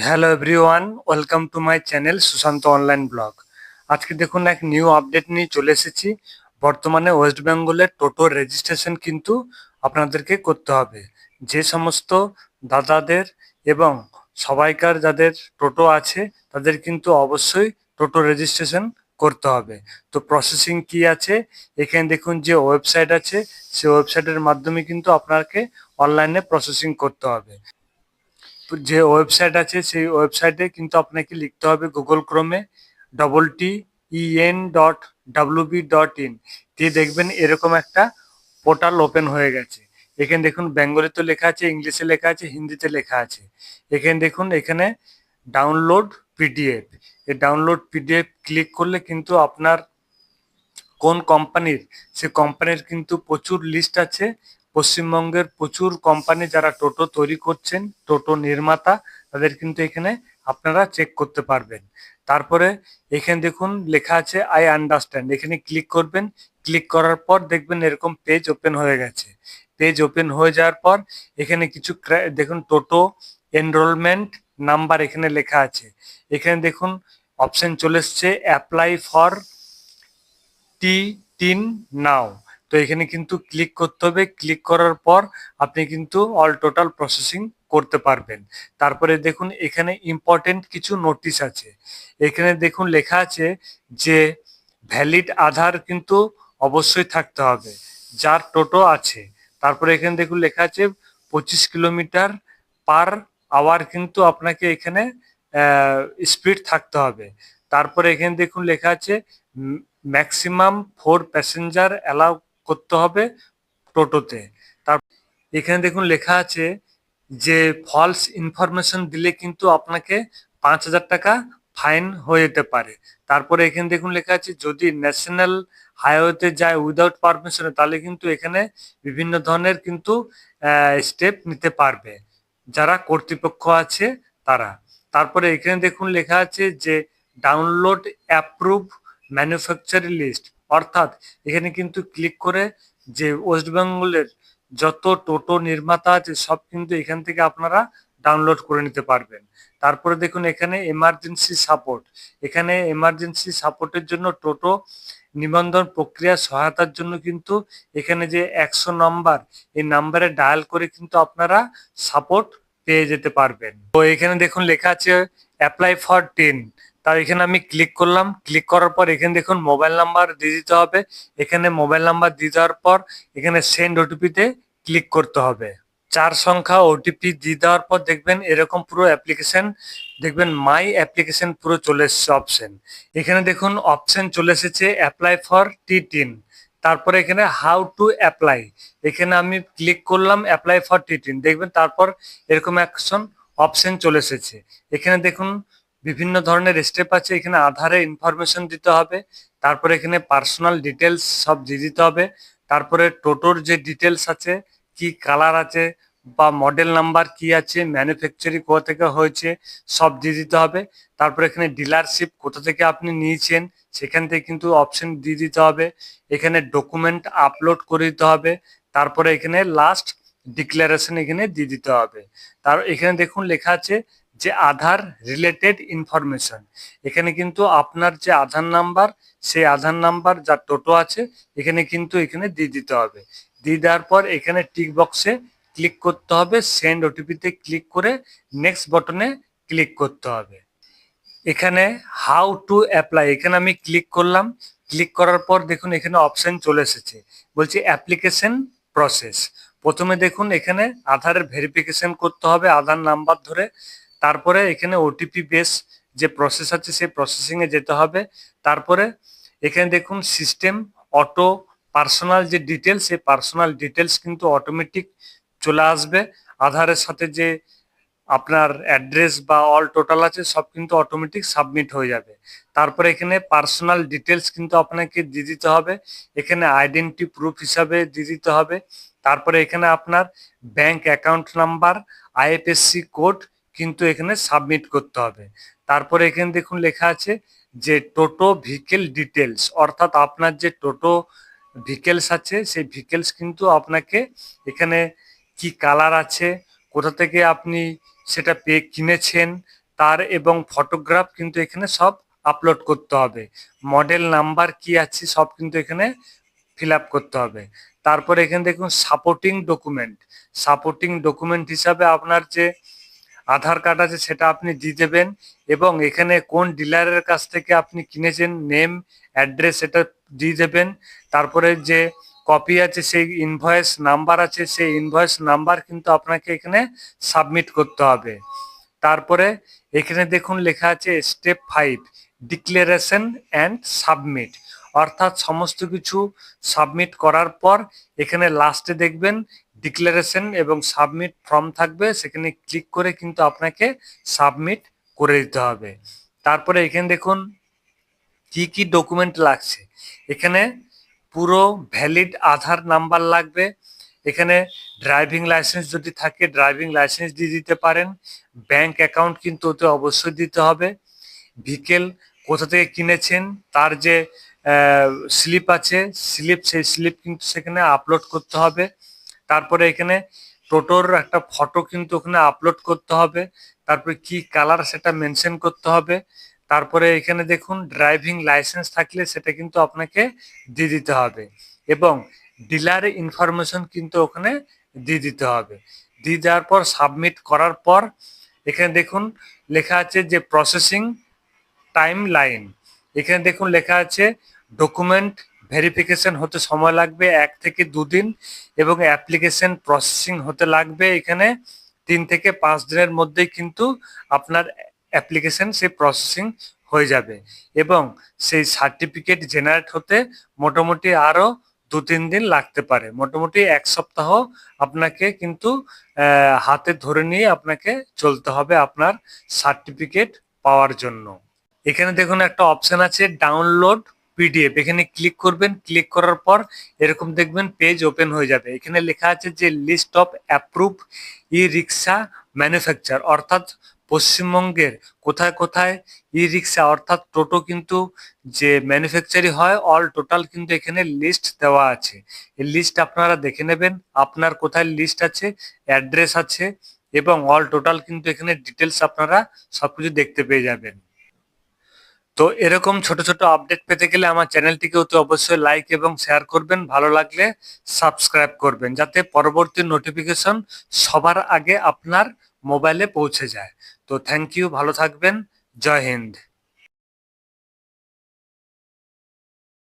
Hello everyone, welcome to my channel Sushanta online blog. আজকে দেখুন এক নিউ আপডেট নিয়ে চলে এসেছি। বর্তমানে ওয়েস্ট বেঙ্গলের টোটো রেজিস্ট্রেশন কিন্তু আপনাদেরকে করতে হবে। যে সমস্ত দাদাদের এবং সবাইকার যাদের টোটো আছে তাদের কিন্তু অবশ্যই টোটো রেজিস্ট্রেশন করতে হবে। তো প্রসেসিং কি আছে, এখানে দেখুন যে ওয়েবসাইট আছে, সেই ওয়েবসাইটের মাধ্যমে কিন্তু আপনাকে অনলাইনে প্রসেসিং করতে হবে। যে ওয়েবসাইট আছে সেই ওয়েবসাইটে কিন্তু আপনাকে লিখতে হবে গুগল ক্রোমে TTEN.WB.in দিয়ে দেখবেন এরকম একটা পোর্টাল ওপেন হয়ে গেছে। এখানে দেখুন বেঙ্গলিতে লেখা আছে, ইংলিশে লেখা আছে, হিন্দিতে লেখা আছে। এখানে দেখুন এখানে ডাউনলোড পিডিএফ, এই ডাউনলোড পিডিএফ ক্লিক করলে কিন্তু আপনার কোন কোম্পানির, সে কোম্পানির কিন্তু প্রচুর লিস্ট আছে। পশ্চিমবঙ্গের প্রচুর কোম্পানি যারা টোটো তৈরি করছেন, টোটো নির্মাতা, তাদের কিন্তু এখানে আপনারা চেক করতে পারবেন। তারপরে এখানে দেখুন লেখা আছে আই আন্ডারস্ট্যান্ড, এখানে ক্লিক করবেন। ক্লিক করার পর দেখবেন এরকম পেজ ওপেন হয়ে গেছে। পেজ ওপেন হয়ে যাওয়ার পর এখানে কিছু দেখুন টোটো এনরোলমেন্ট নাম্বার এখানে লেখা আছে। এখানে দেখুন অপশন চলে এসছে অ্যাপ্লাই ফর টিন নাও। তো এখানে কিন্তু ক্লিক করতে হবে। ক্লিক করার পর আপনি কিন্তু অল টোটাল প্রসেসিং করতে পারবেন। তারপরে দেখুন এখানে ইম্পর্টেন্ট কিছু নোটিশ আছে। এখানে দেখুন লেখা আছে যে ভ্যালিড আধার কিন্তু অবশ্যই থাকতে হবে যার টোটো আছে। তারপরে এখানে দেখুন লেখা আছে 25 কিলোমিটার পার আওয়ার কিন্তু আপনাকে এখানে স্পিড থাকতে হবে। তারপরে এখানে দেখুন লেখা আছে ম্যাক্সিমাম 4 প্যাসেঞ্জার অ্যালাউ করতে হবে টোটোতে। তার এখানে দেখুন লেখা আছে যে ফলস ইনফরমেশন দিলে কিন্তু আপনাকে 5,000 টাকা ফাইন হয়ে যেতে পারে। তারপরে এখানে দেখুন লেখা আছে যদি ন্যাশনাল হাইওয়েতে যায় উইদাউট পারমিশনে, তাহলে কিন্তু এখানে বিভিন্ন ধরনের কিন্তু স্টেপ নিতে পারবে যারা কর্তৃপক্ষ আছে তারা। তারপরে এখানে দেখুন লেখা আছে যে ডাউনলোড অ্যাপ্রুভ ম্যানুফ্যাকচারি লিস্ট, অর্থাৎ এখানে কিন্তু ক্লিক করে যে ওয়েস্ট বেঙ্গলের যত টোটো নির্মাতা আছে সব কিন্তু এখান থেকে আপনারা ডাউনলোড করে নিতে পারবেন। তারপরে দেখুন এখানে এমার্জেন্সি সাপোর্ট, এখানে এমার্জেন্সি সাপোর্টের জন্য টোটো নিবন্ধন প্রক্রিয়া সহায়তার জন্য কিন্তু এখানে যে 100 নম্বর, এই নাম্বারে ডায়াল করে কিন্তু আপনারা সাপোর্ট পেয়ে যেতে পারবেন। তো এখানে দেখুন লেখা আছে অ্যাপ্লাই ফর টিন। তার এখানে আমি ক্লিক করলাম। ক্লিক করার পর এখানে দেখুন মোবাইল নাম্বার দিয়ে দিতে হবে। এখানে মোবাইল নাম্বার দিয়ে দেওয়ার পর এখানে সেন্ড ওটিপিতে ক্লিক করতে হবে। 4 সংখ্যা ওটিপি দিয়ে দেওয়ার পর দেখবেন এরকম পুরো অ্যাপ্লিকেশন, দেখবেন মাই অ্যাপ্লিকেশন পুরো চলে এসেছে অপশন। এখানে দেখুন অপশন চলে এসেছে অ্যাপ্লাই ফর টিন। তারপরে এখানে হাউ টু অ্যাপ্লাই, এখানে আমি ক্লিক করলাম অ্যাপ্লাই ফর টিন। দেখবেন তারপর এরকম অ্যাকশন অপশন চলে এসেছে। এখানে দেখুন বিভিন্ন ধরনের স্টেপ আছে। এখানে আধারে ইনফরমেশন দিতে হবে, তারপরে এখানে পার্সোনাল ডিটেলস সব দিয়ে দিতে হবে। তারপরে টোটোর যে ডিটেলস আছে, কি কালার আছে বা মডেল নাম্বার কি আছে, ম্যানুফ্যাকচারিং কোথা থেকে হয়েছে সব দিয়ে দিতে হবে। তারপরে এখানে ডিলারশিপ কোথা থেকে আপনি নিয়েছেন সেখান থেকে কিন্তু অপশন দিয়ে দিতে হবে। এখানে ডকুমেন্ট আপলোড করে দিতে হবে। তারপরে এখানে লাস্ট ডিক্লারেশন এখানে দিয়ে দিতে হবে। তার এখানে দেখুন লেখা আছে যে আধার রিলেটেড ইনফরমেশন, এখানে কিন্তু আপনার যে আধার নাম্বার, সেই আধার নাম্বার যার টোটো আছে এখানে কিন্তু এখানে দিয়ে দিতে হবে। দিয়ে দেওয়ার পর এখানে টিক বক্সে ক্লিক করতে হবে, সেন্ড ওটিপিতে ক্লিক করে নেক্সট বটনে ক্লিক করতে হবে। এখানে হাউ টু অ্যাপ্লাই, এখানে আমি ক্লিক করলাম। ক্লিক করার পর দেখুন এখানে অপশন চলে এসেছে, বলছি অ্যাপ্লিকেশন প্রসেস। প্রথমে দেখুন এখানে আধারের ভেরিফিকেশন করতে হবে আধার নাম্বার ধরে। তারপরে এখানে ওটিপি বেস যে প্রসেস আছে সেই প্রসেসিংয়ে যেতে হবে। তারপরে এখানে দেখুন সিস্টেম অটো পার্সোনাল যে ডিটেলস, সেই পার্সোনাল ডিটেলস কিন্তু অটোমেটিক চলে আসবে। আধারের সাথে যে আপনার অ্যাড্রেস বা অল টোটাল আছে সব কিন্তু অটোমেটিক সাবমিট হয়ে যাবে। তারপরে এখানে পার্সোনাল ডিটেলস কিন্তু আপনাকে দিয়ে দিতে হবে, এখানে আইডেন্টি প্রুফ হিসাবে দিয়ে দিতে হবে। তারপরে এখানে আপনার bank account number, IFSC code কিন্তু এখানে সাবমিট করতে হবে। তারপরে এখানে দেখুন লেখা আছে যে টোটো ভেহিকেল ডিটেলস, অর্থাৎ আপনার যে টোটো ভিকেলস আছে সেই ভিকেলস কিন্তু আপনাকে এখানে কি কালার আছে, কোথা থেকে আপনি সেটা কিনেছেন, তার এবং ফটোগ্রাফ কিন্তু এখানে সব আপলোড করতে হবে। মডেল নাম্বার কি আছে সব কিন্তু এখানে ফিল আপ করতে হবে। তারপরে এখানে দেখুন সাপোর্টিং ডকুমেন্ট হিসাবে আপনার যে আধার কার্ড আছে সেটা আপনি দিয়ে দেবেন, এবং এখানে কোন ডিলারের কাছ থেকে আপনি কিনেছেন নেম অ্যাড্রেস এটা দিয়ে দেবেন। তারপরে যে কপি আছে সেই ইনভয়েস নাম্বার আছে সেই ইনভয়েস নাম্বার কিন্তু আপনাকে এখানে সাবমিট করতে হবে। তারপরে এখানে দেখুন লেখা আছে স্টেপ 5 ডিক্লারেশন অ্যান্ড সাবমিট, অর্থাৎ সমস্ত কিছু সাবমিট করার পর এখানে লাস্টে দেখবেন ডিক্লারেশন এবং সাবমিট ফর্ম থাকবে, সেখানে ক্লিক করে কিন্তু আপনাকে সাবমিট করে দিতে হবে। তারপরে এখানে দেখুন কি কি ডকুমেন্ট লাগছে। এখানে পুরো ভ্যালিড আধার নাম্বার লাগবে, এখানে ড্রাইভিং লাইসেন্স যদি থাকে ড্রাইভিং লাইসেন্স দিয়ে দিতে পারেন, ব্যাংক অ্যাকাউন্ট কিন্তু ওতে অবশ্যই দিতে হবে, ভিকেল কোথা থেকে কিনেছেন তার যে স্লিপ আছে সেই স্লিপ কিন্তু সেখানে আপলোড করতে হবে। তারপরে এখানে টোটোর একটা ফটো কিন্তু ওখানে আপলোড করতে হবে, তারপরে কি কালার সেটা মেনশন করতে হবে। তারপরে এখানে দেখুন ড্রাইভিং লাইসেন্স থাকলে সেটা কিন্তু আপনাকে দিয়ে দিতে হবে, এবং ডিলারের ইনফরমেশন কিন্তু ওখানে দিয়ে দিতে হবে। দিয়ে দেওয়ার পর সাবমিট করার পর এখানে দেখুন লেখা আছে যে প্রসেসিং টাইম লাইন। এখানে দেখুন লেখা আছে ডকুমেন্ট ভেরিফিকেশন হতে সময় লাগবে 1 থেকে 2 দিন, এবং অ্যাপ্লিকেশন প্রসেসিং হতে লাগবে এখানে 3 থেকে 5 দিনের মধ্যেই কিন্তু আপনার অ্যাপ্লিকেশন সেই প্রসেসিং হয়ে যাবে, এবং সেই সার্টিফিকেট জেনারেট হতে মোটামুটি আরো 2-3 দিন লাগতে পারে, মোটামুটি 1 সপ্তাহ আপনাকে কিন্তু হাতে ধরে নিয়ে আপনাকে চলতে হবে আপনার সার্টিফিকেট পাওয়ার জন্য। এখানে দেখুন একটা অপশন আছে ডাউনলোড পিডিএফ, এখানে ক্লিক করবেন, ক্লিক করার পর এরকম দেখবেন পেজ ওপেন হয়ে যাবে। এখানে লেখা আছে যে list of approve e rickshaw manufacture, অর্থাৎ পশ্চিমবঙ্গের কোথায় কোথায় ই রিক্সা অর্থাৎ টোটো কিন্তু যে ম্যানুফ্যাকচারিং হয় অল টোটাল কিন্তু এখানে লিস্ট দেওয়া আছে। এই লিস্ট আপনারা দেখে নেবেন আপনার কোথায় লিস্ট আছে, অ্যাড্রেস আছে, এবং অল টোটাল কিন্তু এখানে ডিটেলস আপনারা সবকিছু দেখতে পেয়ে যাবেন। তো এরকম ছোট ছোট আপডেট পেতে গেলে আমার চ্যানেলটিকে অতি অবশ্যই লাইক এবং শেয়ার করবেন, ভালো লাগলে সাবস্ক্রাইব করবেন, যাতে পরবর্তী নোটিফিকেশন সবার আগে আপনার মোবাইলে পৌঁছে যায়। তো থ্যাংক ইউ, ভালো থাকবেন, জয় হিন্দ।